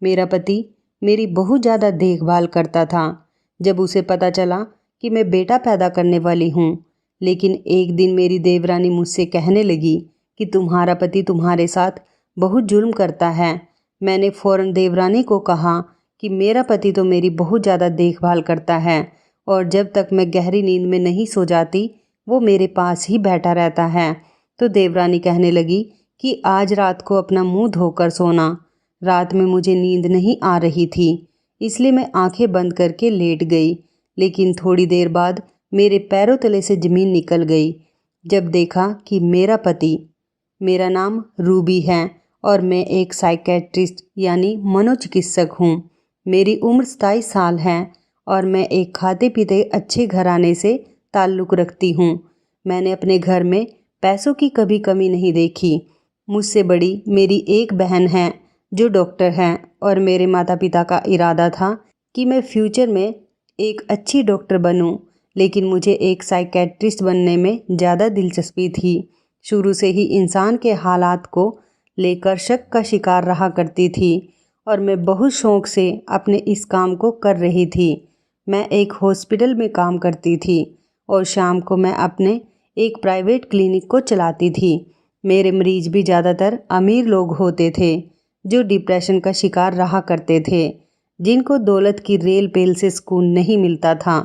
मेरा पति मेरी बहुत ज़्यादा देखभाल करता था। जब उसे पता चला कि मैं बेटा पैदा करने वाली हूँ, लेकिन एक दिन मेरी देवरानी मुझसे कहने लगी कि तुम्हारा पति तुम्हारे साथ बहुत जुल्म करता है। मैंने फ़ौरन देवरानी को कहा कि मेरा पति तो मेरी बहुत ज़्यादा देखभाल करता है और जब तक मैं गहरी नींद में नहीं सो जाती वो मेरे पास ही बैठा रहता है। तो देवरानी कहने लगी कि आज रात को अपना मुंह धोकर सोना। रात में मुझे नींद नहीं आ रही थी, इसलिए मैं आंखें बंद करके लेट गई, लेकिन थोड़ी देर बाद मेरे पैरों तले से ज़मीन निकल गई जब देखा कि मेरा पति, मेरा नाम रूबी है और मैं एक साइकेट्रिस्ट यानी मनोचिकित्सक हूँ। मेरी उम्र 27 साल है और मैं एक खाते पीते अच्छे घराने से ताल्लुक़ रखती हूँ। मैंने अपने घर में पैसों की कभी कमी नहीं देखी। मुझसे बड़ी मेरी एक बहन है जो डॉक्टर है और मेरे माता पिता का इरादा था कि मैं फ्यूचर में एक अच्छी डॉक्टर बनूं, लेकिन मुझे एक साइकेट्रिस्ट बनने में ज़्यादा दिलचस्पी थी। शुरू से ही इंसान के हालात को लेकर शक का शिकार रहा करती थी और मैं बहुत शौक़ से अपने इस काम को कर रही थी। मैं एक हॉस्पिटल में काम करती थी और शाम को मैं अपने एक प्राइवेट क्लिनिक को चलाती थी। मेरे मरीज़ भी ज़्यादातर अमीर लोग होते थे जो डिप्रेशन का शिकार रहा करते थे, जिनको दौलत की रेल पेल से सुकून नहीं मिलता था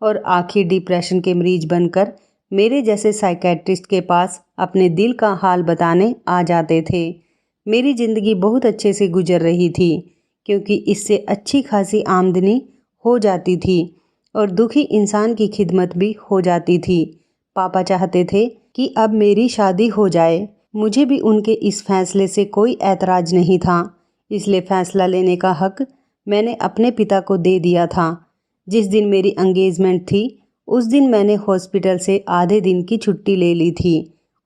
और आखिर डिप्रेशन के मरीज बनकर मेरे जैसे साइकेट्रिस्ट के पास अपने दिल का हाल बताने आ जाते थे। मेरी ज़िंदगी बहुत अच्छे से गुजर रही थी क्योंकि इससे अच्छी खासी आमदनी हो जाती थी और दुखी इंसान की खिदमत भी हो जाती थी। पापा चाहते थे कि अब मेरी शादी हो जाए। मुझे भी उनके इस फैसले से कोई ऐतराज़ नहीं था, इसलिए फ़ैसला लेने का हक मैंने अपने पिता को दे दिया था। जिस दिन मेरी एंगेजमेंट थी उस दिन मैंने हॉस्पिटल से आधे दिन की छुट्टी ले ली थी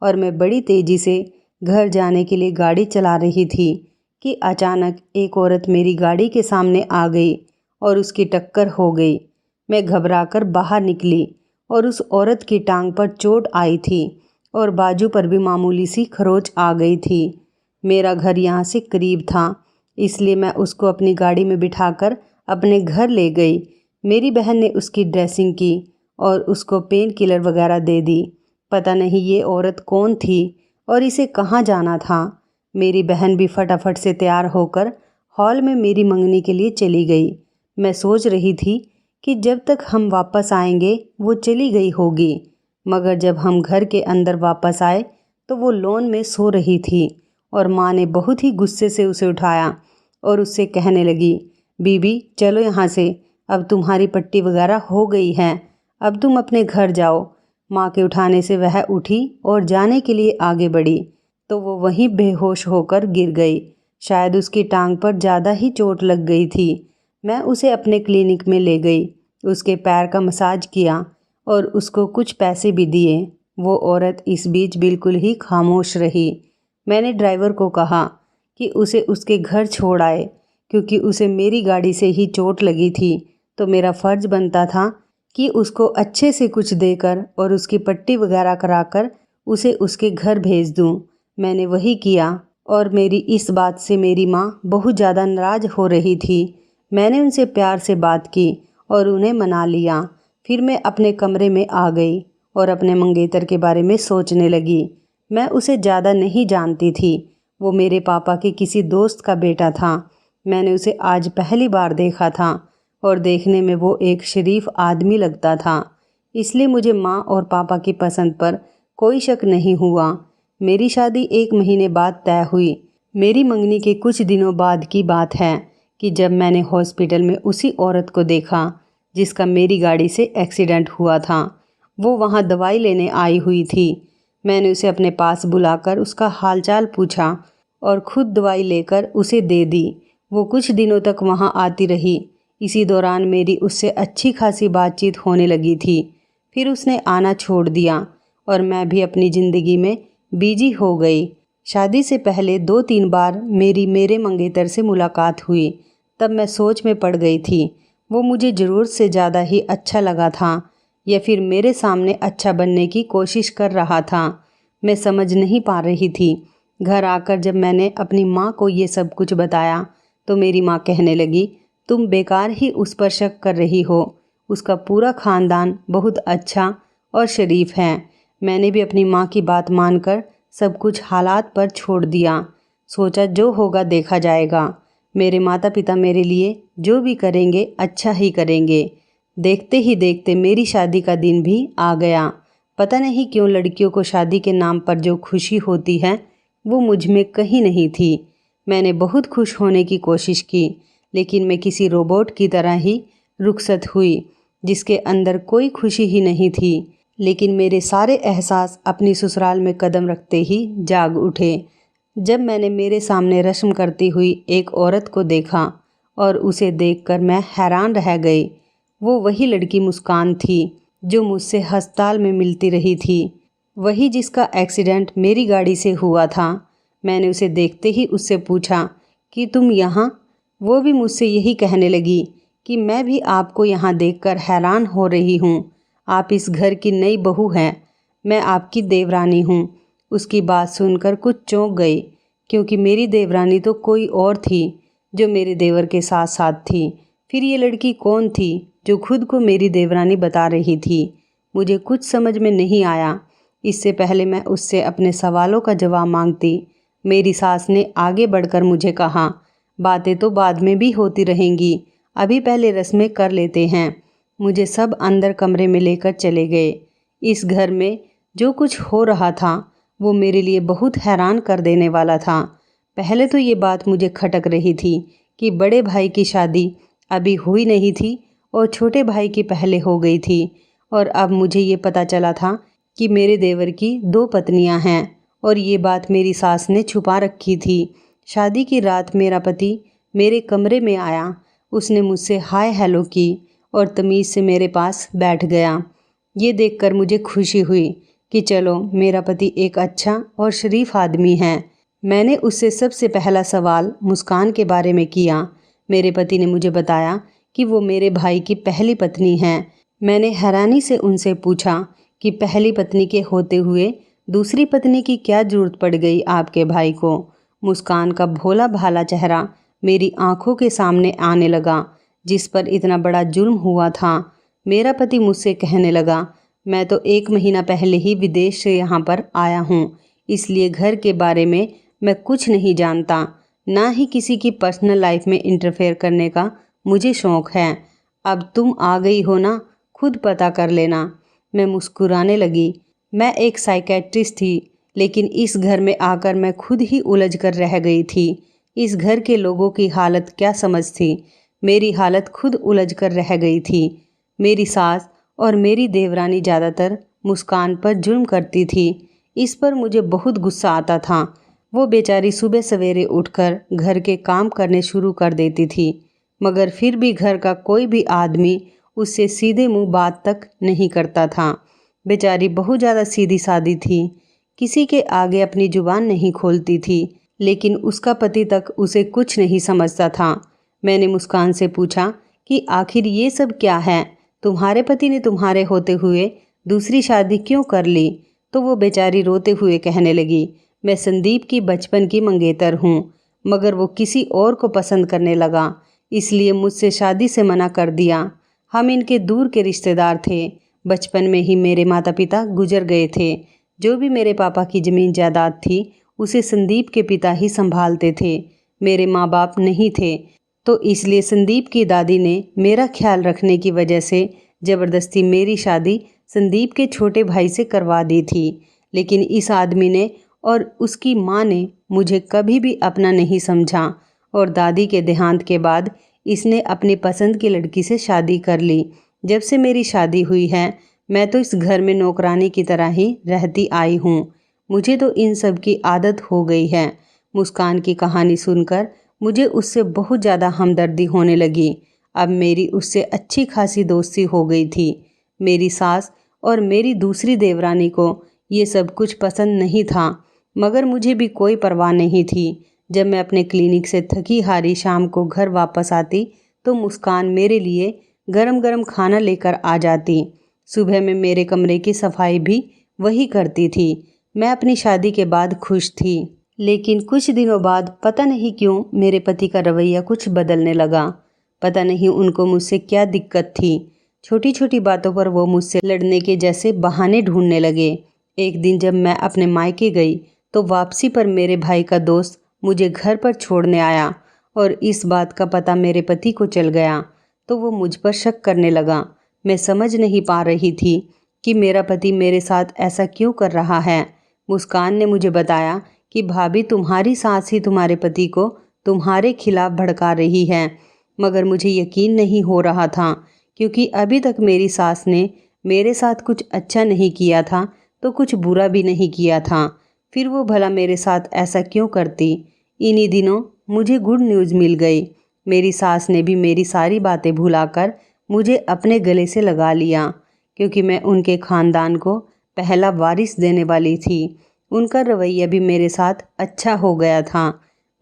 और मैं बड़ी तेज़ी से घर जाने के लिए गाड़ी चला रही थी कि अचानक एक औरत मेरी गाड़ी के सामने आ गई और उसकी टक्कर हो गई। मैं घबराकर बाहर निकली और उस औरत की टांग पर चोट आई थी और बाजू पर भी मामूली सी खरोंच आ गई थी। मेरा घर यहाँ से करीब था, इसलिए मैं उसको अपनी गाड़ी में बिठाकर अपने घर ले गई। मेरी बहन ने उसकी ड्रेसिंग की और उसको पेन किलर वगैरह दे दी। पता नहीं ये औरत कौन थी और इसे कहाँ जाना था। मेरी बहन भी फटाफट से तैयार होकर हॉल में मेरी मंगनी के लिए चली गई। मैं सोच रही थी कि जब तक हम वापस आएंगे वो चली गई होगी, मगर जब हम घर के अंदर वापस आए तो वो लॉन में सो रही थी और माँ ने बहुत ही गुस्से से उसे उठाया और उससे कहने लगी, बीबी चलो यहाँ से, अब तुम्हारी पट्टी वगैरह हो गई है, अब तुम अपने घर जाओ। माँ के उठाने से वह उठी और जाने के लिए आगे बढ़ी तो वो वहीं बेहोश होकर गिर गई। शायद उसकी टांग पर ज़्यादा ही चोट लग गई थी। मैं उसे अपने क्लिनिक में ले गई, उसके पैर का मसाज किया और उसको कुछ पैसे भी दिए। वो औरत इस बीच बिल्कुल ही खामोश रही। मैंने ड्राइवर को कहा कि उसे उसके घर छोड़ आए, क्योंकि उसे मेरी गाड़ी से ही चोट लगी थी तो मेरा फ़र्ज़ बनता था कि उसको अच्छे से कुछ देकर और उसकी पट्टी वगैरह कराकर उसे उसके घर भेज दूं। मैंने वही किया और मेरी इस बात से मेरी माँ बहुत ज़्यादा नाराज़ हो रही थी। मैंने उनसे प्यार से बात की और उन्हें मना लिया। फिर मैं अपने कमरे में आ गई और अपने मंगेतर के बारे में सोचने लगी। मैं उसे ज़्यादा नहीं जानती थी, वो मेरे पापा के किसी दोस्त का बेटा था। मैंने उसे आज पहली बार देखा था और देखने में वो एक शरीफ आदमी लगता था, इसलिए मुझे माँ और पापा की पसंद पर कोई शक नहीं हुआ। मेरी शादी 1 महीने बाद तय हुई। मेरी मंगनी के कुछ दिनों बाद की बात है कि जब मैंने हॉस्पिटल में उसी औरत को देखा जिसका मेरी गाड़ी से एक्सीडेंट हुआ था। वो वहाँ दवाई लेने आई हुई थी। मैंने उसे अपने पास बुलाकर उसका हालचाल पूछा और ख़ुद दवाई लेकर उसे दे दी। वो कुछ दिनों तक वहाँ आती रही। इसी दौरान मेरी उससे अच्छी खासी बातचीत होने लगी थी। फिर उसने आना छोड़ दिया और मैं भी अपनी ज़िंदगी में बिजी हो गई। शादी से पहले 2-3 बार मेरे मंगेतर से मुलाकात हुई। तब मैं सोच में पड़ गई थी, वो मुझे ज़रूरत से ज़्यादा ही अच्छा लगा था या फिर मेरे सामने अच्छा बनने की कोशिश कर रहा था। मैं समझ नहीं पा रही थी। घर आकर जब मैंने अपनी माँ को ये सब कुछ बताया तो मेरी माँ कहने लगी, तुम बेकार ही उस पर शक कर रही हो। उसका पूरा ख़ानदान बहुत अच्छा और शरीफ है। मैंने भी अपनी माँ की बात मानकर सब कुछ हालात पर छोड़ दिया। सोचा जो होगा देखा जाएगा। मेरे माता पिता मेरे लिए जो भी करेंगे अच्छा ही करेंगे। देखते ही देखते मेरी शादी का दिन भी आ गया। पता नहीं क्यों लड़कियों को शादी के नाम पर जो खुशी होती है वो मुझ में कहीं नहीं थी। मैंने बहुत खुश होने की कोशिश की, लेकिन मैं किसी रोबोट की तरह ही रुखसत हुई जिसके अंदर कोई खुशी ही नहीं थी। लेकिन मेरे सारे एहसास अपनी ससुराल में कदम रखते ही जाग उठे जब मैंने मेरे सामने रस्म करती हुई एक औरत को देखा और उसे देखकर मैं हैरान रह गई। वो वही लड़की मुस्कान थी जो मुझसे अस्पताल में मिलती रही थी, वही जिसका एक्सीडेंट मेरी गाड़ी से हुआ था। मैंने उसे देखते ही उससे पूछा कि तुम यहाँ? वो भी मुझसे यही कहने लगी कि मैं भी आपको यहाँ देखकर हैरान हो रही हूँ। आप इस घर की नई बहू हैं, मैं आपकी देवरानी हूँ। उसकी बात सुनकर कुछ चौंक गई, क्योंकि मेरी देवरानी तो कोई और थी जो मेरे देवर के साथ साथ थी। फिर ये लड़की कौन थी जो खुद को मेरी देवरानी बता रही थी? मुझे कुछ समझ में नहीं आया। इससे पहले मैं उससे अपने सवालों का जवाब मांगती, मेरी सास ने आगे बढ़कर मुझे कहा, बातें तो बाद में भी होती रहेंगी, अभी पहले रस्में कर लेते हैं। मुझे सब अंदर कमरे में लेकर चले गए। इस घर में जो कुछ हो रहा था वो मेरे लिए बहुत हैरान कर देने वाला था। पहले तो ये बात मुझे खटक रही थी कि बड़े भाई की शादी अभी हुई नहीं थी और छोटे भाई की पहले हो गई थी, और अब मुझे ये पता चला था कि मेरे देवर की 2 पत्नियां हैं और ये बात मेरी सास ने छुपा रखी थी। शादी की रात मेरा पति मेरे कमरे में आया। उसने मुझसे हाय हेलो की और तमीज़ से मेरे पास बैठ गया। ये देखकर मुझे खुशी हुई कि चलो मेरा पति एक अच्छा और शरीफ आदमी है। मैंने उससे सबसे पहला सवाल मुस्कान के बारे में किया। मेरे पति ने मुझे बताया कि वो मेरे भाई की पहली पत्नी हैं। मैंने हैरानी से उनसे पूछा कि पहली पत्नी के होते हुए दूसरी पत्नी की क्या जरूरत पड़ गई आपके भाई को? मुस्कान का भोला भाला चेहरा मेरी आंखों के सामने आने लगा, जिस पर इतना बड़ा जुल्म हुआ था। मेरा पति मुझसे कहने लगा, मैं तो 1 महीना पहले ही विदेश से यहाँ पर आया हूँ, इसलिए घर के बारे में मैं कुछ नहीं जानता, ना ही किसी की पर्सनल लाइफ में इंटरफेयर करने का मुझे शौक़ है। अब तुम आ गई हो ना, खुद पता कर लेना। मैं मुस्कुराने लगी। मैं एक साइकेट्रिस्ट थी, लेकिन इस घर में आकर मैं खुद ही उलझ कर रह गई थी। इस घर के लोगों की हालत क्या समझ थी? मेरी हालत खुद उलझ कर रह गई थी। मेरी सास और मेरी देवरानी ज़्यादातर मुस्कान पर जुल्म करती थी। इस पर मुझे बहुत गुस्सा आता था। वो बेचारी सुबह सवेरे उठकर घर के काम करने शुरू कर देती थी, मगर फिर भी घर का कोई भी आदमी उससे सीधे मुंह बात तक नहीं करता था। बेचारी बहुत ज़्यादा सीधी सादी थी, किसी के आगे अपनी जुबान नहीं खोलती थी, लेकिन उसका पति तक उसे कुछ नहीं समझता था। मैंने मुस्कान से पूछा कि आखिर ये सब क्या है? तुम्हारे पति ने तुम्हारे होते हुए दूसरी शादी क्यों कर ली? तो वो बेचारी रोते हुए कहने लगी, मैं संदीप की बचपन की मंगेतर हूँ, मगर वो किसी और को पसंद करने लगा, इसलिए मुझसे शादी से मना कर दिया। हम इनके दूर के रिश्तेदार थे। बचपन में ही मेरे माता पिता गुजर गए थे। जो भी मेरे पापा की ज़मीन जायदाद थी उसे संदीप के पिता ही संभालते थे। मेरे माँ बाप नहीं थे, तो इसलिए संदीप की दादी ने मेरा ख्याल रखने की वजह से ज़बरदस्ती मेरी शादी संदीप के छोटे भाई से करवा दी थी। लेकिन इस आदमी ने और उसकी माँ ने मुझे कभी भी अपना नहीं समझा, और दादी के देहांत के बाद इसने अपनी पसंद की लड़की से शादी कर ली। जब से मेरी शादी हुई है मैं तो इस घर में नौकरानी की तरह ही रहती आई हूँ। मुझे तो इन सब की आदत हो गई है। मुस्कान की कहानी सुनकर मुझे उससे बहुत ज़्यादा हमदर्दी होने लगी। अब मेरी उससे अच्छी खासी दोस्ती हो गई थी। मेरी सास और मेरी दूसरी देवरानी को ये सब कुछ पसंद नहीं था, मगर मुझे भी कोई परवाह नहीं थी। जब मैं अपने क्लिनिक से थकी हारी शाम को घर वापस आती तो मुस्कान मेरे लिए गरम गरम खाना लेकर आ जाती। सुबह में मेरे कमरे की सफाई भी वही करती थी। मैं अपनी शादी के बाद खुश थी। लेकिन कुछ दिनों बाद पता नहीं क्यों मेरे पति का रवैया कुछ बदलने लगा। पता नहीं उनको मुझसे क्या दिक्कत थी। छोटी छोटी बातों पर वो मुझसे लड़ने के जैसे बहाने ढूंढने लगे। एक दिन जब मैं अपने मायके गई तो वापसी पर मेरे भाई का दोस्त मुझे घर पर छोड़ने आया और इस बात का पता मेरे पति को चल गया तो वो मुझ पर शक करने लगा। मैं समझ नहीं पा रही थी कि मेरा पति मेरे साथ ऐसा क्यों कर रहा है। मुस्कान ने मुझे बताया कि भाभी तुम्हारी सास ही तुम्हारे पति को तुम्हारे खिलाफ भड़का रही है। मगर मुझे यकीन नहीं हो रहा था क्योंकि अभी तक मेरी सास ने मेरे साथ कुछ अच्छा नहीं किया था तो कुछ बुरा भी नहीं किया था। फिर वो भला मेरे साथ ऐसा क्यों करती। इन्हीं दिनों मुझे गुड न्यूज़ मिल गई। मेरी सास ने भी मेरी सारी बातें भुलाकर मुझे अपने गले से लगा लिया क्योंकि मैं उनके ख़ानदान को पहला वारिस देने वाली थी। उनका रवैया भी मेरे साथ अच्छा हो गया था।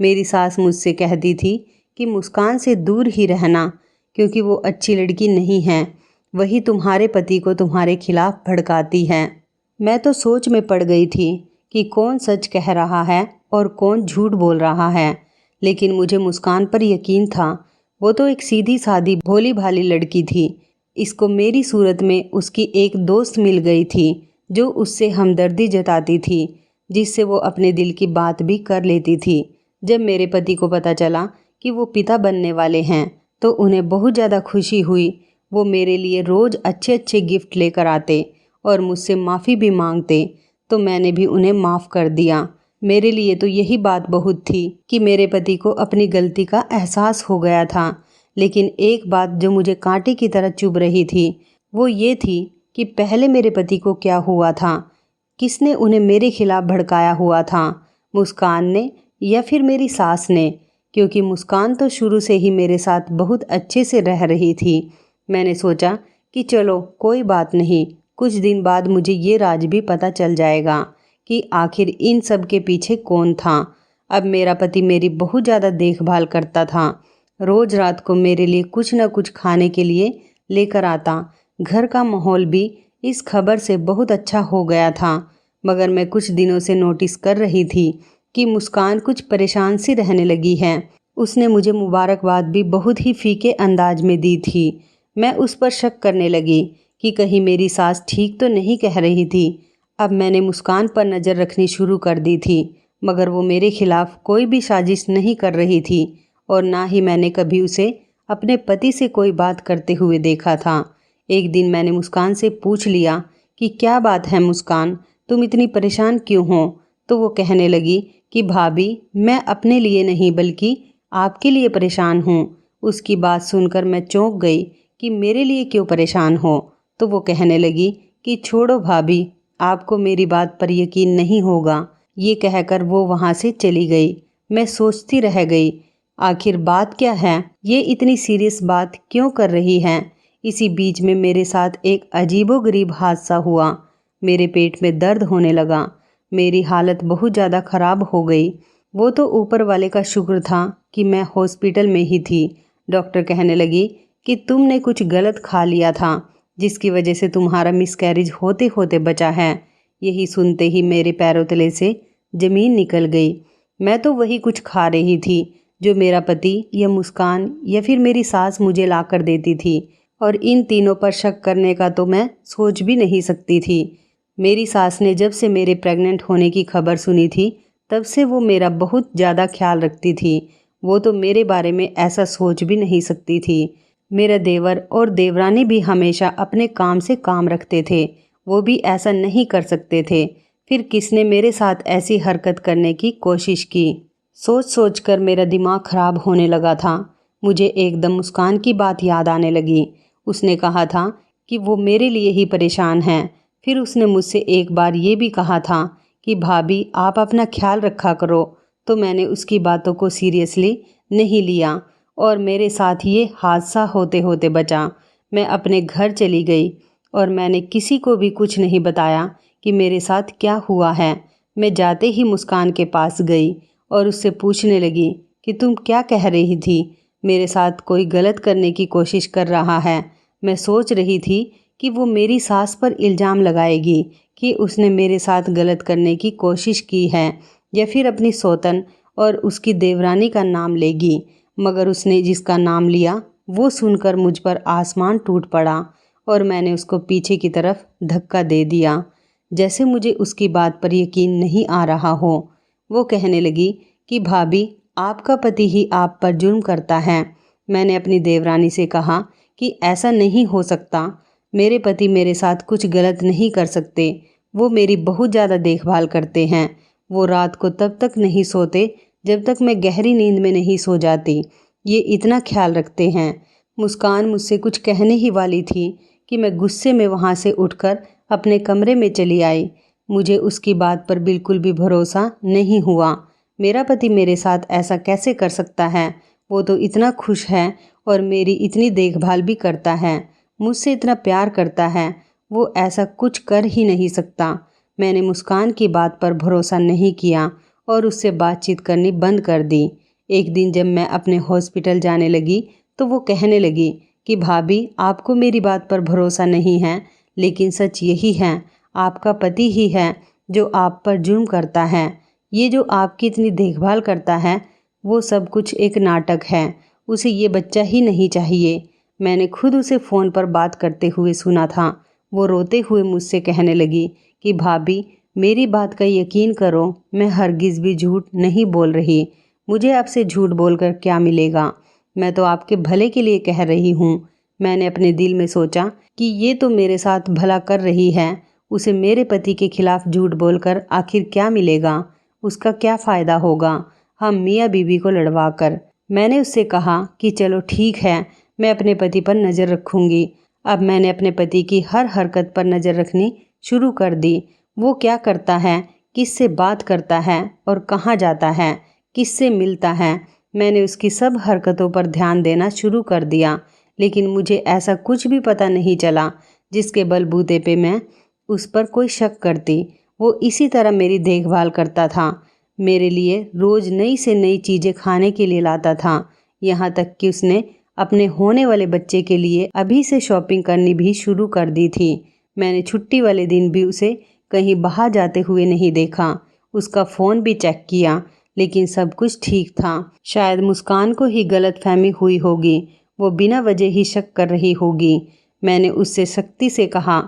मेरी सास मुझसे कहती थी कि मुस्कान से दूर ही रहना क्योंकि वो अच्छी लड़की नहीं है, वही तुम्हारे पति को तुम्हारे खिलाफ भड़काती है। मैं तो सोच में पड़ गई थी कि कौन सच कह रहा है और कौन झूठ बोल रहा है, लेकिन मुझे मुस्कान पर यकीन था। वो तो एक सीधी सादी भोली भाली लड़की थी। इसको मेरी सूरत में उसकी एक दोस्त मिल गई थी जो उससे हमदर्दी जताती थी, जिससे वो अपने दिल की बात भी कर लेती थी। जब मेरे पति को पता चला कि वो पिता बनने वाले हैं तो उन्हें बहुत ज़्यादा खुशी हुई। वो मेरे लिए रोज़ अच्छे अच्छे गिफ्ट लेकर आते और मुझसे माफ़ी भी मांगते तो मैंने भी उन्हें माफ़ कर दिया। मेरे लिए तो यही बात बहुत थी कि मेरे पति को अपनी गलती का एहसास हो गया था। लेकिन एक बात जो मुझे कांटे की तरह चुभ रही थी वो ये थी कि पहले मेरे पति को क्या हुआ था, किसने उन्हें मेरे खिलाफ भड़काया हुआ था, मुस्कान ने या फिर मेरी सास ने। क्योंकि मुस्कान तो शुरू से ही मेरे साथ बहुत अच्छे से रह रही थी। मैंने सोचा कि चलो कोई बात नहीं, कुछ दिन बाद मुझे ये राज भी पता चल जाएगा कि आखिर इन सब के पीछे कौन था। अब मेरा पति मेरी बहुत ज़्यादा देखभाल करता था। रोज़ रात को मेरे लिए कुछ न कुछ खाने के लिए लेकर आता। घर का माहौल भी इस खबर से बहुत अच्छा हो गया था। मगर मैं कुछ दिनों से नोटिस कर रही थी कि मुस्कान कुछ परेशान सी रहने लगी है। उसने मुझे मुबारकबाद भी बहुत ही फीके अंदाज में दी थी। मैं उस पर शक करने लगी कि कहीं मेरी सास ठीक तो नहीं कह रही थी। अब मैंने मुस्कान पर नज़र रखनी शुरू कर दी थी, मगर वो मेरे खिलाफ कोई भी साजिश नहीं कर रही थी और ना ही मैंने कभी उसे अपने पति से कोई बात करते हुए देखा था। एक दिन मैंने मुस्कान से पूछ लिया कि क्या बात है मुस्कान, तुम इतनी परेशान क्यों हो। तो वो कहने लगी कि भाभी मैं अपने लिए नहीं बल्कि आपके लिए परेशान हूँ। उसकी बात सुनकर मैं चौंक गई कि मेरे लिए क्यों परेशान हो। तो वो कहने लगी कि छोड़ो भाभी, आपको मेरी बात पर यकीन नहीं होगा। ये कहकर वो वहाँ से चली गई। मैं सोचती रह गई आखिर बात क्या है, ये इतनी सीरियस बात क्यों कर रही है। इसी बीच में मेरे साथ एक अजीबोगरीब हादसा हुआ। मेरे पेट में दर्द होने लगा। मेरी हालत बहुत ज़्यादा ख़राब हो गई। वो तो ऊपर वाले का शुक्र था कि मैं हॉस्पिटल में ही थी। डॉक्टर कहने लगी कि तुमने कुछ गलत खा लिया था जिसकी वजह से तुम्हारा मिसकैरेज होते होते बचा है। यही सुनते ही मेरे पैरों तले से ज़मीन निकल गई। मैं तो वही कुछ खा रही थी जो मेरा पति या मुस्कान या फिर मेरी सास मुझे ला कर देती थी, और इन तीनों पर शक करने का तो मैं सोच भी नहीं सकती थी। मेरी सास ने जब से मेरे प्रेग्नेंट होने की खबर सुनी थी तब से वो मेरा बहुत ज़्यादा ख्याल रखती थी। वो तो मेरे बारे में ऐसा सोच भी नहीं सकती थी। मेरा देवर और देवरानी भी हमेशा अपने काम से काम रखते थे, वो भी ऐसा नहीं कर सकते थे। फिर किसने मेरे साथ ऐसी हरकत करने की कोशिश की। सोच सोच कर मेरा दिमाग ख़राब होने लगा था। मुझे एकदम मुस्कान की बात याद आने लगी। उसने कहा था कि वो मेरे लिए ही परेशान है। फिर उसने मुझसे एक बार ये भी कहा था कि भाभी आप अपना ख्याल रखा करो। तो मैंने उसकी बातों को सीरियसली नहीं लिया और मेरे साथ ये हादसा होते होते बचा। मैं अपने घर चली गई और मैंने किसी को भी कुछ नहीं बताया कि मेरे साथ क्या हुआ है। मैं जाते ही मुस्कान के पास गई और उससे पूछने लगी कि तुम क्या कह रही थी, मेरे साथ कोई गलत करने की कोशिश कर रहा है। मैं सोच रही थी कि वो मेरी सास पर इल्ज़ाम लगाएगी कि उसने मेरे साथ गलत करने की कोशिश की है। या फिर अपनी सौतन और उसकी देवरानी का नाम लेगी, मगर उसने जिसका नाम लिया वो सुनकर मुझ पर आसमान टूट पड़ा और मैंने उसको पीछे की तरफ धक्का दे दिया, जैसे मुझे उसकी बात पर यकीन नहीं आ रहा हो। वो कहने लगी कि भाभी, आपका पति ही आप पर जुर्म करता है। मैंने अपनी देवरानी से कहा कि ऐसा नहीं हो सकता, मेरे पति मेरे साथ कुछ गलत नहीं कर सकते। वो मेरी बहुत ज़्यादा देखभाल करते हैं। वो रात को तब तक नहीं सोते जब तक मैं गहरी नींद में नहीं सो जाती। ये इतना ख्याल रखते हैं। मुस्कान मुझसे कुछ कहने ही वाली थी कि मैं गुस्से में वहाँ से उठकर अपने कमरे में चली आई। मुझे उसकी बात पर बिल्कुल भी भरोसा नहीं हुआ। मेरा पति मेरे साथ ऐसा कैसे कर सकता है? वो तो इतना खुश है और मेरी इतनी देखभाल भी करता है, मुझसे इतना प्यार करता है। वो ऐसा कुछ कर ही नहीं सकता। मैंने मुस्कान की बात पर भरोसा नहीं किया और उससे बातचीत करनी बंद कर दी। एक दिन जब मैं अपने हॉस्पिटल जाने लगी तो वो कहने लगी कि भाभी, आपको मेरी बात पर भरोसा नहीं है, लेकिन सच यही है, आपका पति ही है जो आप पर जुर्म करता है। ये जो आपकी इतनी देखभाल करता है वो सब कुछ एक नाटक है। उसे ये बच्चा ही नहीं चाहिए। मैंने खुद उसे फ़ोन पर बात करते हुए सुना था। वो रोते हुए मुझसे कहने लगी कि भाभी, मेरी बात का यकीन करो, मैं हरगिज़ भी झूठ नहीं बोल रही। मुझे आपसे झूठ बोलकर क्या मिलेगा? मैं तो आपके भले के लिए कह रही हूँ। मैंने अपने दिल में सोचा कि ये तो मेरे साथ भला कर रही है, उसे मेरे पति के खिलाफ झूठ बोलकर आखिर क्या मिलेगा? उसका क्या फ़ायदा होगा हम मियाँ बीवी को लड़वा कर? मैंने उससे कहा कि चलो ठीक है, मैं अपने पति पर नज़र रखूँगी। अब मैंने अपने पति की हर हरकत पर नज़र रखनी शुरू कर दी। वो क्या करता है, किससे बात करता है और कहाँ जाता है, किससे मिलता है, मैंने उसकी सब हरकतों पर ध्यान देना शुरू कर दिया। लेकिन मुझे ऐसा कुछ भी पता नहीं चला जिसके बलबूते पे मैं उस पर कोई शक करती। वो इसी तरह मेरी देखभाल करता था। मेरे लिए रोज़ नई से नई चीज़ें खाने के लिए लाता था। यहाँ तक कि उसने अपने होने वाले बच्चे के लिए अभी से शॉपिंग करनी भी शुरू कर दी थी। मैंने छुट्टी वाले दिन भी उसे कहीं बाहर जाते हुए नहीं देखा। उसका फ़ोन भी चेक किया, लेकिन सब कुछ ठीक था। शायद मुस्कान को ही गलतफहमी हुई होगी। वो बिना वजह ही शक कर रही होगी। मैंने उससे सख्ती से कहा,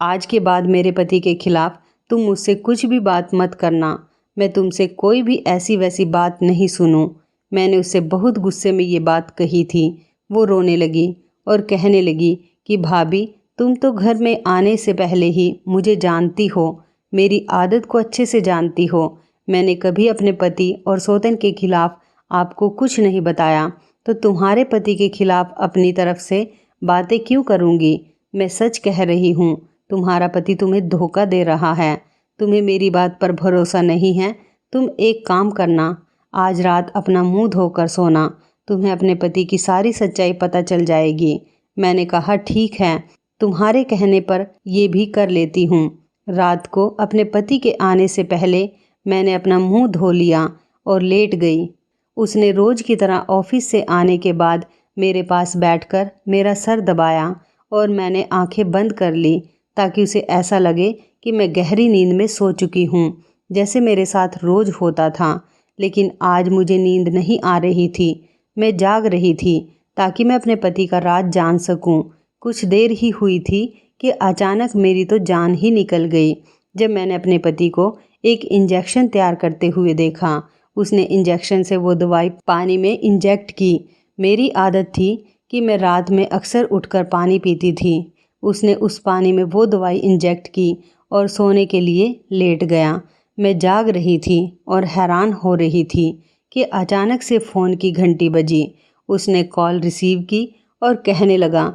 आज के बाद मेरे पति के खिलाफ तुम मुझसे कुछ भी बात मत करना। मैं तुमसे कोई भी ऐसी वैसी बात नहीं सुनूं। मैंने उससे बहुत गुस्से में ये बात कही थी। वो रोने लगी और कहने लगी कि भाभी, तुम तो घर में आने से पहले ही मुझे जानती हो, मेरी आदत को अच्छे से जानती हो। मैंने कभी अपने पति और सौतन के खिलाफ आपको कुछ नहीं बताया, तो तुम्हारे पति के खिलाफ अपनी तरफ से बातें क्यों करूँगी? मैं सच कह रही हूँ, तुम्हारा पति तुम्हें धोखा दे रहा है। तुम्हें मेरी बात पर भरोसा नहीं है? तुम एक काम करना, आज रात अपना मुंह धोकर सोना, तुम्हें अपने पति की सारी सच्चाई पता चल जाएगी। मैंने कहा ठीक है, तुम्हारे कहने पर ये भी कर लेती हूँ। रात को अपने पति के आने से पहले मैंने अपना मुंह धो लिया और लेट गई। उसने रोज़ की तरह ऑफिस से आने के बाद मेरे पास बैठकर मेरा सर दबाया और मैंने आंखें बंद कर ली ताकि उसे ऐसा लगे कि मैं गहरी नींद में सो चुकी हूँ, जैसे मेरे साथ रोज़ होता था। लेकिन आज मुझे नींद नहीं आ रही थी। मैं जाग रही थी ताकि मैं अपने पति का राज जान सकूं। कुछ देर ही हुई थी कि अचानक मेरी तो जान ही निकल गई जब मैंने अपने पति को एक इंजेक्शन तैयार करते हुए देखा। उसने इंजेक्शन से वो दवाई पानी में इंजेक्ट की। मेरी आदत थी कि मैं रात में अक्सर उठकर पानी पीती थी। उसने उस पानी में वो दवाई इंजेक्ट की और सोने के लिए लेट गया। मैं जाग रही थी और हैरान हो रही थी कि अचानक से फ़ोन की घंटी बजी। उसने कॉल रिसीव की और कहने लगा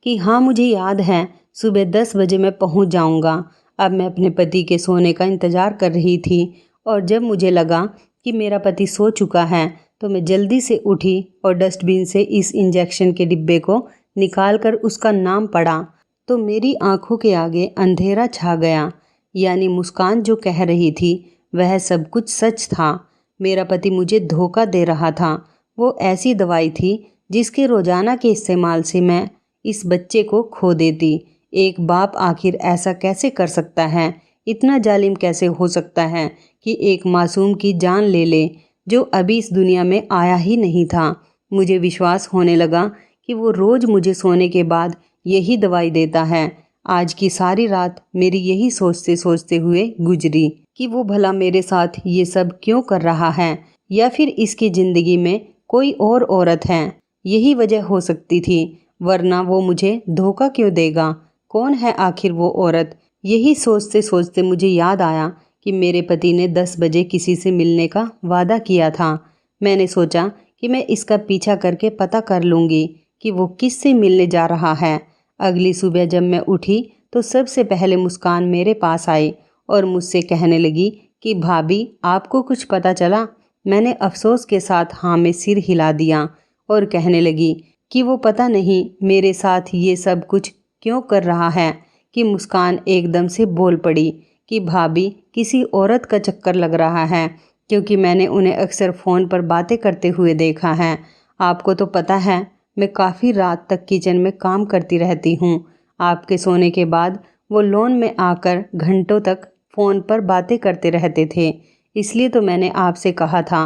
कि हाँ, मुझे याद है, सुबह 10 बजे मैं पहुंच जाऊंगा। अब मैं अपने पति के सोने का इंतज़ार कर रही थी और जब मुझे लगा कि मेरा पति सो चुका है तो मैं जल्दी से उठी और डस्टबिन से इस इंजेक्शन के डिब्बे को निकाल कर उसका नाम पढ़ा तो मेरी आंखों के आगे अंधेरा छा गया। यानी मुस्कान जो कह रही थी वह सब कुछ सच था। मेरा पति मुझे धोखा दे रहा था। वो ऐसी दवाई थी जिसके रोज़ाना के इस्तेमाल से मैं इस बच्चे को खो देती। एक बाप आखिर ऐसा कैसे कर सकता है? इतना जालिम कैसे हो सकता है कि एक मासूम की जान ले ले जो अभी इस दुनिया में आया ही नहीं था। मुझे विश्वास होने लगा कि वो रोज़ मुझे सोने के बाद यही दवाई देता है। आज की सारी रात मेरी यही सोचते सोचते हुए गुजरी कि वो भला मेरे साथ ये सब क्यों कर रहा है, या फिर इसकी ज़िंदगी में कोई और औरत है। यही वजह हो सकती थी, वरना वो मुझे धोखा क्यों देगा। कौन है आखिर वो औरत। यही सोचते सोचते मुझे याद आया कि मेरे पति ने 10 बजे किसी से मिलने का वादा किया था। मैंने सोचा कि मैं इसका पीछा करके पता कर लूँगी कि वो किससे मिलने जा रहा है। अगली सुबह जब मैं उठी तो सबसे पहले मुस्कान मेरे पास आई और मुझसे कहने लगी कि भाभी, आपको कुछ पता चला। मैंने अफसोस के साथ हाँ में सिर हिला दिया और कहने लगी कि वो पता नहीं मेरे साथ ये सब कुछ क्यों कर रहा है कि मुस्कान एकदम से बोल पड़ी कि भाभी, किसी औरत का चक्कर लग रहा है, क्योंकि मैंने उन्हें अक्सर फ़ोन पर बातें करते हुए देखा है। आपको तो पता है मैं काफ़ी रात तक किचन में काम करती रहती हूँ। आपके सोने के बाद वो लॉन में आकर घंटों तक फ़ोन पर बातें करते रहते थे। इसलिए तो मैंने आपसे कहा था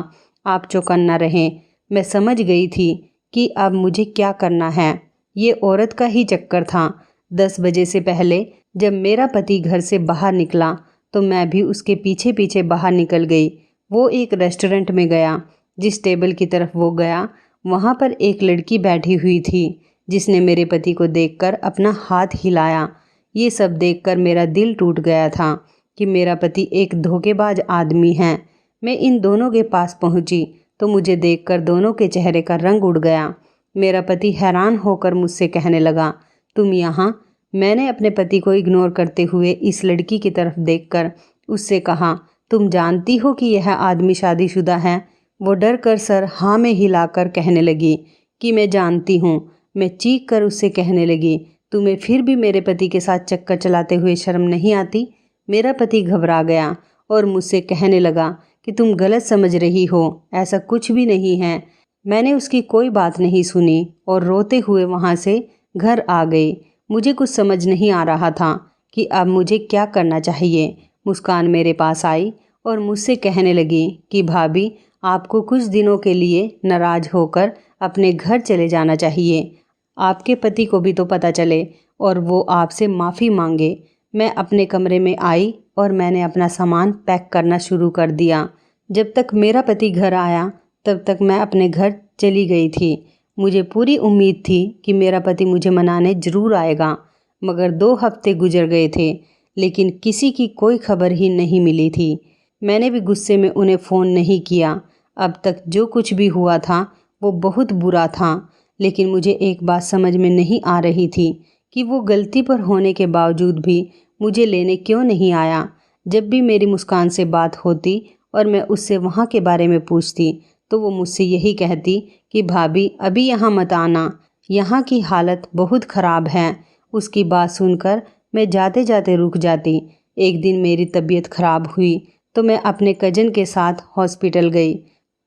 आप चौकन्ना रहें। मैं समझ गई थी कि अब मुझे क्या करना है। ये औरत का ही चक्कर था। 10 बजे से पहले जब मेरा पति घर से बाहर निकला तो मैं भी उसके पीछे पीछे बाहर निकल गई। वो एक रेस्टोरेंट में गया। जिस टेबल की तरफ वो गया वहाँ पर एक लड़की बैठी हुई थी जिसने मेरे पति को देखकर अपना हाथ हिलाया। ये सब देखकर मेरा दिल टूट गया था कि मेरा पति एक धोखेबाज आदमी है। मैं इन दोनों के पास पहुंची तो मुझे देखकर दोनों के चेहरे का रंग उड़ गया। मेरा पति हैरान होकर मुझसे कहने लगा, तुम यहाँ। मैंने अपने पति को इग्नोर करते हुए इस लड़की की तरफ देखकर उससे कहा, तुम जानती हो कि यह आदमी शादीशुदा है। वो डर कर सर हाँ में हिलाकर कहने लगी कि मैं जानती हूँ। मैं चीख कर उससे कहने लगी, तुम्हें फिर भी मेरे पति के साथ चक्कर चलाते हुए शर्म नहीं आती। मेरा पति घबरा गया और मुझसे कहने लगा कि तुम गलत समझ रही हो, ऐसा कुछ भी नहीं है। मैंने उसकी कोई बात नहीं सुनी और रोते हुए वहाँ से घर आ गई। मुझे कुछ समझ नहीं आ रहा था कि अब मुझे क्या करना चाहिए। मुस्कान मेरे पास आई और मुझसे कहने लगी कि भाभी, आपको कुछ दिनों के लिए नाराज़ होकर अपने घर चले जाना चाहिए। आपके पति को भी तो पता चले और वो आपसे माफ़ी मांगे। मैं अपने कमरे में आई और मैंने अपना सामान पैक करना शुरू कर दिया। जब तक मेरा पति घर आया तब तक मैं अपने घर चली गई थी। मुझे पूरी उम्मीद थी कि मेरा पति मुझे मनाने ज़रूर आएगा, मगर 2 हफ्ते गुजर गए थे लेकिन किसी की कोई खबर ही नहीं मिली थी। मैंने भी गुस्से में उन्हें फ़ोन नहीं किया। अब तक जो कुछ भी हुआ था वो बहुत बुरा था, लेकिन मुझे एक बात समझ में नहीं आ रही थी कि वो गलती पर होने के बावजूद भी मुझे लेने क्यों नहीं आया। जब भी मेरी मुस्कान से बात होती और मैं उससे वहाँ के बारे में पूछती तो वो मुझसे यही कहती कि भाभी, अभी यहाँ मत आना, यहाँ की हालत बहुत ख़राब है। उसकी बात सुनकर मैं जाते जाते रुक जाती। एक दिन मेरी तबीयत ख़राब हुई तो मैं अपने कज़न के साथ हॉस्पिटल गई।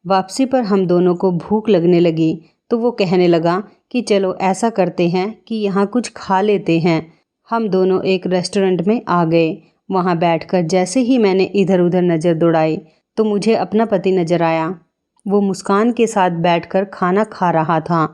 वापसी पर हम दोनों को भूख लगने लगी तो वो कहने लगा कि चलो ऐसा करते हैं कि यहाँ कुछ खा लेते हैं। हम दोनों एक रेस्टोरेंट में आ गए। वहाँ बैठकर जैसे ही मैंने इधर उधर नज़र दौड़ाई तो मुझे अपना पति नज़र आया। वो मुस्कान के साथ बैठकर खाना खा रहा था।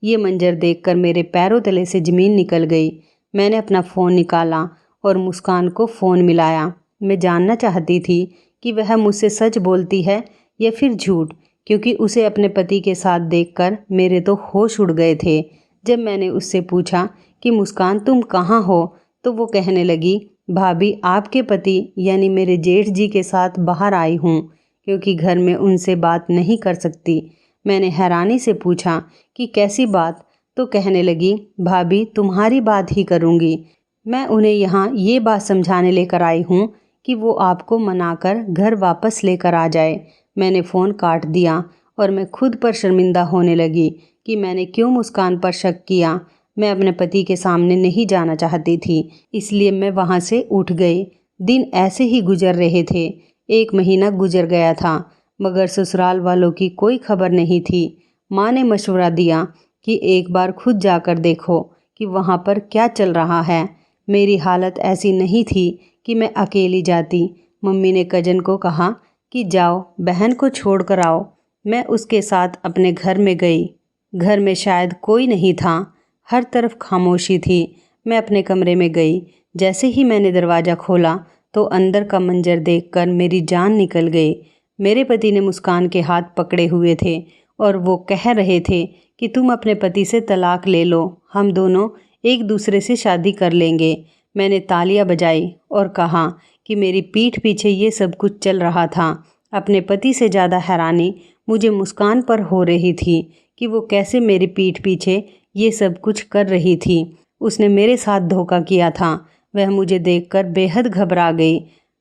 ये मंजर देखकर मेरे पैरों तले से ज़मीन निकल गई। मैंने अपना फ़ोन निकाला और मुस्कान को फ़ोन मिलाया। मैं जानना चाहती थी कि वह मुझसे सच बोलती है या फिर झूठ, क्योंकि उसे अपने पति के साथ देखकर मेरे तो होश उड़ गए थे। जब मैंने उससे पूछा कि मुस्कान, तुम कहाँ हो, तो वो कहने लगी, भाभी, आपके पति यानी मेरे जेठ जी के साथ बाहर आई हूँ, क्योंकि घर में उनसे बात नहीं कर सकती। मैंने हैरानी से पूछा कि कैसी बात, तो कहने लगी, भाभी, तुम्हारी बात ही करूँगी। मैं उन्हें यहाँ ये बात समझाने लेकर आई हूँ कि वो आपको मनाकर घर वापस लेकर आ जाए। मैंने फ़ोन काट दिया और मैं खुद पर शर्मिंदा होने लगी कि मैंने क्यों मुस्कान पर शक किया। मैं अपने पति के सामने नहीं जाना चाहती थी, इसलिए मैं वहाँ से उठ गई। दिन ऐसे ही गुजर रहे थे। 1 महीना गुजर गया था, मगर ससुराल वालों की कोई खबर नहीं थी। माँ ने मशवरा दिया कि एक बार खुद जाकर देखो कि वहाँ पर क्या चल रहा है। मेरी हालत ऐसी नहीं थी कि मैं अकेली जाती, मम्मी ने कजन को कहा कि जाओ बहन को छोड़ कर आओ। मैं उसके साथ अपने घर में गई। घर में शायद कोई नहीं था, हर तरफ खामोशी थी। मैं अपने कमरे में गई। जैसे ही मैंने दरवाज़ा खोला तो अंदर का मंजर देखकर मेरी जान निकल गई। मेरे पति ने मुस्कान के हाथ पकड़े हुए थे और वो कह रहे थे कि तुम अपने पति से तलाक ले लो, हम दोनों एक दूसरे से शादी कर लेंगे। मैंने तालियां बजाई और कहा कि मेरी पीठ पीछे ये सब कुछ चल रहा था। अपने पति से ज़्यादा हैरानी मुझे मुस्कान पर हो रही थी कि वो कैसे मेरी पीठ पीछे ये सब कुछ कर रही थी। उसने मेरे साथ धोखा किया था। वह मुझे देखकर बेहद घबरा गई।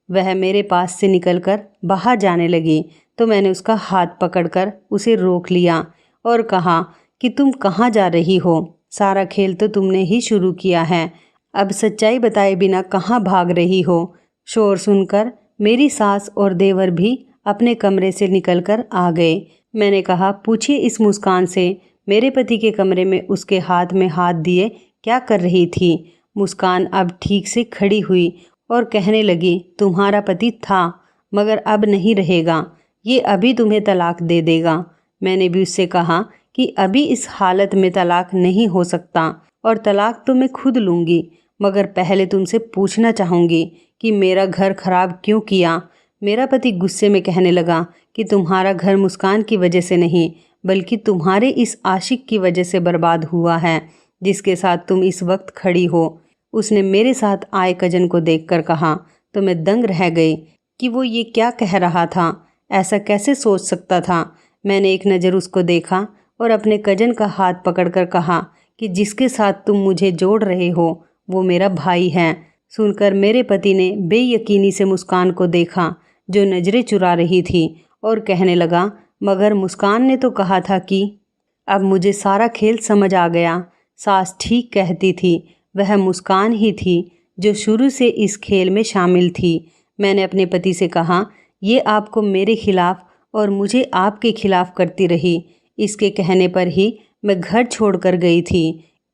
वह मेरे पास से निकलकर बाहर जाने लगी तो मैंने उसका हाथ पकड़कर उसे रोक लिया और कहा कि तुम कहाँ जा रही हो? सारा खेल तो तुमने ही शुरू किया है। अब सच्चाई बताए बिना कहाँ भाग रही हो? शोर सुनकर मेरी सास और देवर भी अपने कमरे से निकलकर आ गए। मैंने कहा, पूछिए इस मुस्कान से मेरे पति के कमरे में उसके हाथ में हाथ दिए क्या कर रही थी? मुस्कान अब ठीक से खड़ी हुई और कहने लगी, तुम्हारा पति था मगर अब नहीं रहेगा, ये अभी तुम्हें तलाक दे देगा। मैंने भी उससे कहा कि अभी इस हालत में तलाक नहीं हो सकता और तलाक तो मैं खुद लूँगी, मगर पहले तुमसे पूछना चाहूँगी कि मेरा घर खराब क्यों किया। मेरा पति गुस्से में कहने लगा कि तुम्हारा घर मुस्कान की वजह से नहीं बल्कि तुम्हारे इस आशिक की वजह से बर्बाद हुआ है जिसके साथ तुम इस वक्त खड़ी हो। उसने मेरे साथ आए कजन को देखकर कहा तो मैं दंग रह गई कि वो ये क्या कह रहा था, ऐसा कैसे सोच सकता था। मैंने एक नज़र उसको देखा और अपने कजन का हाथ पकड़कर कहा कि जिसके साथ तुम मुझे जोड़ रहे हो वो मेरा भाई है। सुनकर मेरे पति ने बेयकीनी से मुस्कान को देखा जो नज़रें चुरा रही थी और कहने लगा, मगर मुस्कान ने तो कहा था कि। अब मुझे सारा खेल समझ आ गया। सास ठीक कहती थी, वह मुस्कान ही थी जो शुरू से इस खेल में शामिल थी। मैंने अपने पति से कहा, ये आपको मेरे खिलाफ और मुझे आपके खिलाफ करती रही। इसके कहने पर ही मैं घर छोड़कर गई थी।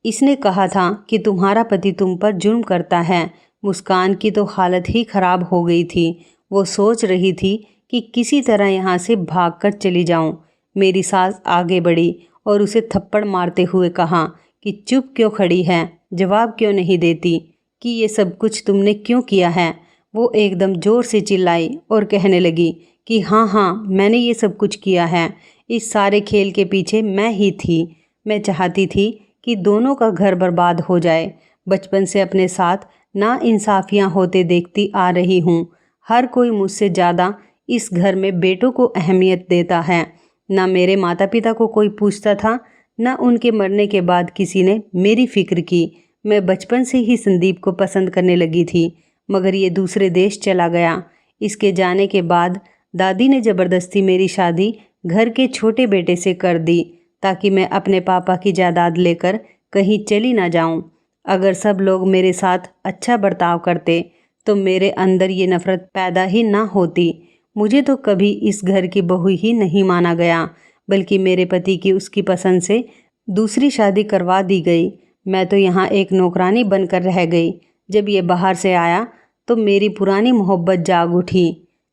इसने कहा था कि तुम्हारा पति तुम पर जुर्म करता है। मुस्कान की तो हालत ही खराब हो गई थी। वो सोच रही थी कि किसी तरह यहाँ से भागकर चली जाऊं। मेरी सास आगे बढ़ी और उसे थप्पड़ मारते हुए कहा कि चुप क्यों खड़ी है, जवाब क्यों नहीं देती कि ये सब कुछ तुमने क्यों किया है। वो एकदम ज़ोर से चिल्लाई और कहने लगी कि हाँ मैंने ये सब कुछ किया है। इस सारे खेल के पीछे मैं ही थी। मैं चाहती थी कि दोनों का घर बर्बाद हो जाए। बचपन से अपने साथ नाइंसाफ़ियाँ होते देखती आ रही हूँ। हर कोई मुझसे ज़्यादा इस घर में बेटों को अहमियत देता है। ना मेरे माता पिता को कोई पूछता था, ना उनके मरने के बाद किसी ने मेरी फ़िक्र की। मैं बचपन से ही संदीप को पसंद करने लगी थी, मगर ये दूसरे देश चला गया। इसके जाने के बाद दादी ने ज़बरदस्ती मेरी शादी घर के छोटे बेटे से कर दी ताकि मैं अपने पापा की जायदाद लेकर कहीं चली ना जाऊं। अगर सब लोग मेरे साथ अच्छा बर्ताव करते तो मेरे अंदर ये नफ़रत पैदा ही ना होती। मुझे तो कभी इस घर की बहू ही नहीं माना गया, बल्कि मेरे पति की उसकी पसंद से दूसरी शादी करवा दी गई। मैं तो यहाँ एक नौकरानी बनकर रह गई। जब ये बाहर से आया तो मेरी पुरानी मोहब्बत जाग उठी,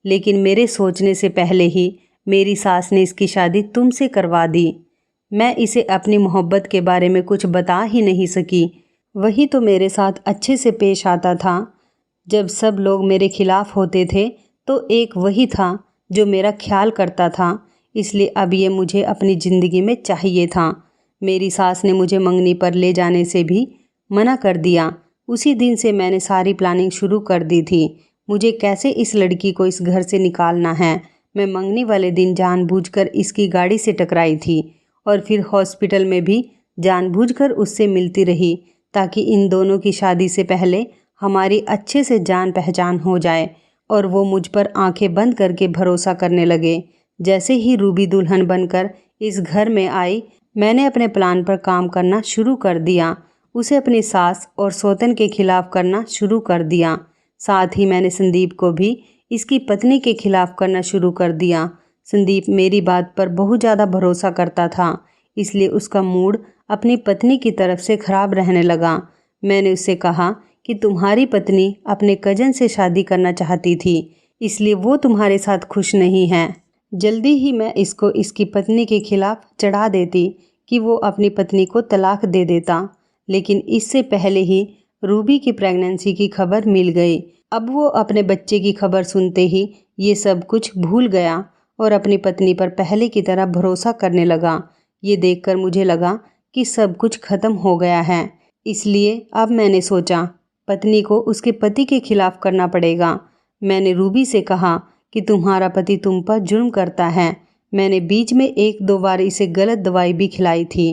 लेकिन मेरे सोचने से पहले ही मेरी सास ने इसकी शादी तुमसे करवा दी। मैं इसे अपनी मोहब्बत के बारे में कुछ बता ही नहीं सकी। वही तो मेरे साथ अच्छे से पेश आता था। जब सब लोग मेरे खिलाफ होते थे तो एक वही था जो मेरा ख्याल करता था, इसलिए अब ये मुझे अपनी ज़िंदगी में चाहिए था। मेरी सास ने मुझे मंगनी पर ले जाने से भी मना कर दिया। उसी दिन से मैंने सारी प्लानिंग शुरू कर दी थी। मुझे कैसे इस लड़की को इस घर से निकालना है। मैं मंगनी वाले दिन जानबूझकर इसकी गाड़ी से टकराई थी और फिर हॉस्पिटल में भी जानबूझकर उससे मिलती रही ताकि इन दोनों की शादी से पहले हमारी अच्छे से जान पहचान हो जाए और वो मुझ पर आंखें बंद करके भरोसा करने लगे। जैसे ही रूबी दुल्हन बनकर इस घर में आई, मैंने अपने प्लान पर काम करना शुरू कर दिया। उसे अपनी सास और सौतन के खिलाफ करना शुरू कर दिया। साथ ही मैंने संदीप को भी इसकी पत्नी के खिलाफ करना शुरू कर दिया। संदीप मेरी बात पर बहुत ज़्यादा भरोसा करता था, इसलिए उसका मूड अपनी पत्नी की तरफ से ख़राब रहने लगा। मैंने उससे कहा कि तुम्हारी पत्नी अपने कजन से शादी करना चाहती थी, इसलिए वो तुम्हारे साथ खुश नहीं है। जल्दी ही मैं इसको इसकी पत्नी के खिलाफ चढ़ा देती कि वो अपनी पत्नी को तलाक दे देता, लेकिन इससे पहले ही रूबी की प्रेगनेंसी की खबर मिल गई। अब वो अपने बच्चे की खबर सुनते ही ये सब कुछ भूल गया और अपनी पत्नी पर पहले की तरह भरोसा करने लगा। ये देखकर मुझे लगा कि सब कुछ खत्म हो गया है। इसलिए अब मैंने सोचा पत्नी को उसके पति के खिलाफ करना पड़ेगा। मैंने रूबी से कहा कि तुम्हारा पति तुम पर जुर्म करता है। मैंने बीच में 1-2 बार इसे गलत दवाई भी खिलाई थी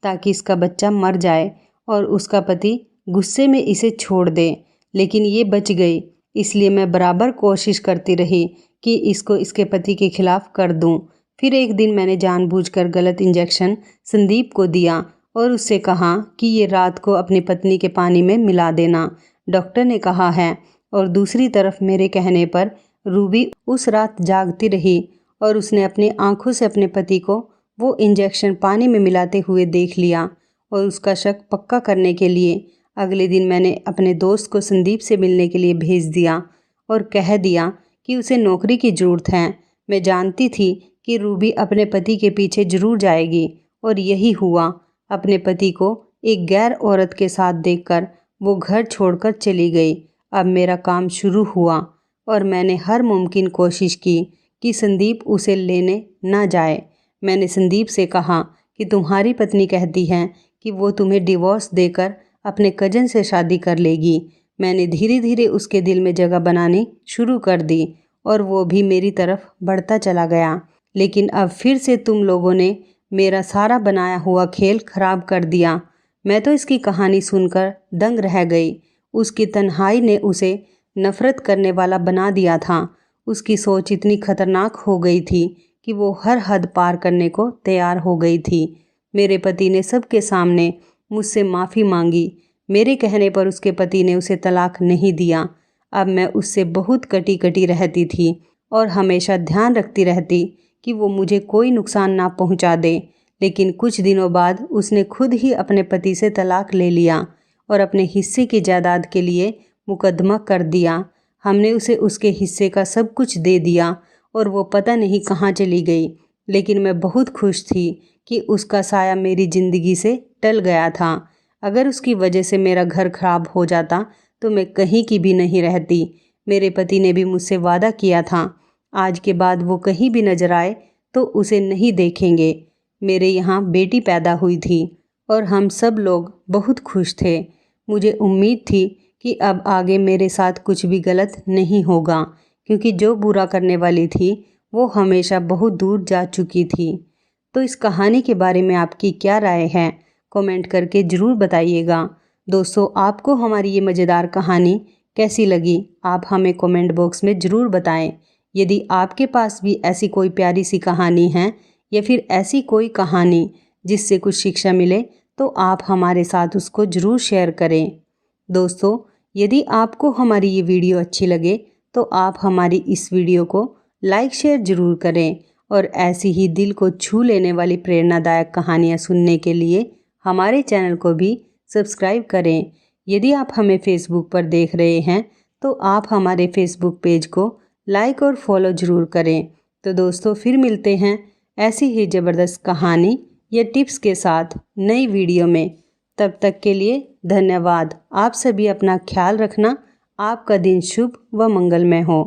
ताकि इसका बच्चा मर जाए और उसका पति गुस्से में इसे छोड़ दे, लेकिन ये बच गई। इसलिए मैं बराबर कोशिश करती रही कि इसको इसके पति के खिलाफ कर दूं। फिर एक दिन मैंने जानबूझकर गलत इंजेक्शन संदीप को दिया और उससे कहा कि ये रात को अपनी पत्नी के पानी में मिला देना, डॉक्टर ने कहा है। और दूसरी तरफ मेरे कहने पर रूबी उस रात जागती रही और उसने अपनी आंखों से अपने पति को वो इंजेक्शन पानी में मिलाते हुए देख लिया। और उसका शक पक्का करने के लिए अगले दिन मैंने अपने दोस्त को संदीप से मिलने के लिए भेज दिया और कह दिया कि उसे नौकरी की ज़रूरत है। मैं जानती थी कि रूबी अपने पति के पीछे ज़रूर जाएगी और यही हुआ। अपने पति को एक गैर औरत के साथ देखकर वो घर छोड़कर चली गई। अब मेरा काम शुरू हुआ और मैंने हर मुमकिन कोशिश की कि संदीप उसे लेने ना जाए। मैंने संदीप से कहा कि तुम्हारी पत्नी कहती है कि वो तुम्हें डिवोर्स देकर अपने कज़न से शादी कर लेगी। मैंने धीरे धीरे उसके दिल में जगह बनानी शुरू कर दी और वो भी मेरी तरफ बढ़ता चला गया। लेकिन अब फिर से तुम लोगों ने मेरा सारा बनाया हुआ खेल खराब कर दिया। मैं तो इसकी कहानी सुनकर दंग रह गई। उसकी तन्हाई ने उसे नफ़रत करने वाला बना दिया था। उसकी सोच इतनी खतरनाक हो गई थी कि वो हर हद पार करने को तैयार हो गई थी। मेरे पति ने सबके सामने मुझसे माफ़ी मांगी। मेरे कहने पर उसके पति ने उसे तलाक नहीं दिया। अब मैं उससे बहुत कटी कटी रहती थी और हमेशा ध्यान रखती रहती कि वो मुझे कोई नुकसान ना पहुंचा दे। लेकिन कुछ दिनों बाद उसने खुद ही अपने पति से तलाक ले लिया और अपने हिस्से की जायदाद के लिए मुकदमा कर दिया। हमने उसे उसके हिस्से का सब कुछ दे दिया और वो पता नहीं कहाँ चली गई। लेकिन मैं बहुत खुश थी कि उसका साया मेरी ज़िंदगी से टल गया था। अगर उसकी वजह से मेरा घर खराब हो जाता तो मैं कहीं की भी नहीं रहती। मेरे पति ने भी मुझसे वादा किया था आज के बाद वो कहीं भी नजर आए तो उसे नहीं देखेंगे। मेरे यहाँ बेटी पैदा हुई थी और हम सब लोग बहुत खुश थे। मुझे उम्मीद थी कि अब आगे मेरे साथ कुछ भी गलत नहीं होगा, क्योंकि जो बुरा करने वाली थी वो हमेशा बहुत दूर जा चुकी थी। तो इस कहानी के बारे में आपकी क्या राय है, कमेंट करके ज़रूर बताइएगा। दोस्तों, आपको हमारी ये मज़ेदार कहानी कैसी लगी, आप हमें कमेंट बॉक्स में ज़रूर बताएं। यदि आपके पास भी ऐसी कोई प्यारी सी कहानी है या फिर ऐसी कोई कहानी जिससे कुछ शिक्षा मिले तो आप हमारे साथ उसको ज़रूर शेयर करें। दोस्तों, यदि आपको हमारी ये वीडियो अच्छी लगे तो आप हमारी इस वीडियो को लाइक शेयर ज़रूर करें और ऐसी ही दिल को छू लेने वाली प्रेरणादायक कहानियाँ सुनने के लिए हमारे चैनल को भी सब्सक्राइब करें। यदि आप हमें फेसबुक पर देख रहे हैं तो आप हमारे फेसबुक पेज को लाइक और फॉलो ज़रूर करें। तो दोस्तों, फिर मिलते हैं ऐसी ही ज़बरदस्त कहानी या टिप्स के साथ नई वीडियो में। तब तक के लिए धन्यवाद। आप सभी अपना ख्याल रखना। आपका दिन शुभ व मंगलमय हो।